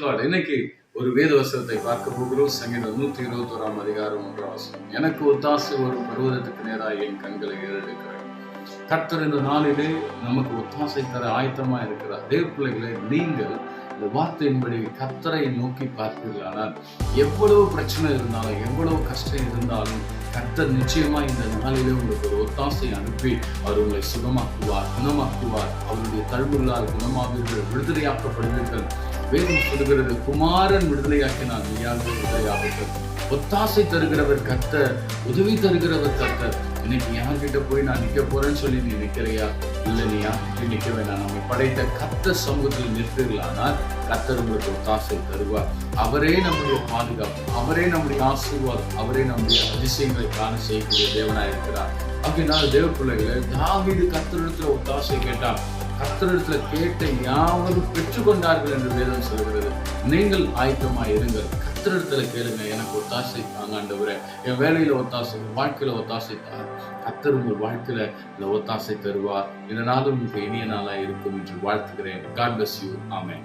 இன்னைக்கு ஒரு வேத வசனத்தை பார்க்க போகிறோம். சங்கீதம் 121 அதிகாரம் 1 வசனம். எனக்கு ஒத்தாசை வரும் பருவதத்துக்கு நேராக என் கண்களை ஏறெடுக்கிறேன். கர்த்தர் இந்த நாளிலே நமக்கு ஒத்தாசை தர ஆயத்தமா இருக்கிறார். தேவ பிள்ளைகளை, நீங்கள் இந்த வார்த்தையின்படி கர்த்தரை நோக்கி பார்ப்பீர்களானால் எவ்வளவு பிரச்சனை இருந்தாலும், எவ்வளவு கஷ்டம் இருந்தாலும், கர்த்தர் நிச்சயமா இந்த நாளிலே உங்களுக்கு ஒரு ஒத்தாசை அனுப்பி அவர் உங்களை சுகமாக்குவார், குணமாக்குவார். அவருடைய தழும்புகளால் குணமாவீர்கள், விடுதலையாக்கப்படுவீர்கள். வேதம் சொல்லுகிறது, குமாரன் விடுதலையாக்கினார், நீயாவது விடுதலையாவீர்கள். ஒத்தாசை தருகிறவர் கர்த்தர், உதவி தருகிறவர் கர்த்தர். இன்னைக்கு யார்கிட்ட போய் நான் நிக்க போறேன்னு சொல்லி நீ நிக்கிறையா? இல்லை, நீ யார்கிட்ட நிக்க வேண்டாம். நம்மை படைத்த கர்த்தர் சமூகத்தில் நிற்பீர்களானால் கர்த்தர் உங்களுக்கு ஒத்தாசை தருவார். அவரே நம்முடைய பாதுகாப்பு, அவரே நம்முடைய ஆசீர்வாதம், அவரே நம்முடைய அதிசயங்களை காண செய்யக்கூடிய தேவனாய் இருக்கிறார். அப்படினால் தேவ பிள்ளைகளை, தாவீது கர்த்தரிடத்துல ஒத்தாசை கேட்டான். கர்த்தரிடத்துல கேட்ட யாவரும் பெற்றுக்கொண்டார்கள் என்று வேதம் சொல்கிறது. நீங்கள் ஆயத்தமாய் இருங்கள், கர்த்தரிடத்துல கேளுங்க. எனக்கு ஒத்தாசை தாங்க ஆண்டவரே, என் வேலையில ஒத்தாசை, வாழ்க்கையில ஒத்தாசை தாங்க. கர்த்தர் உங்கள் வாழ்க்கையில இந்த ஒத்தாசை தருவார். இந்த நாளும் உங்களுக்கு இனிய நாளா இருக்கும் என்று வாழ்த்துகிறேன். God bless you. ஆமென்.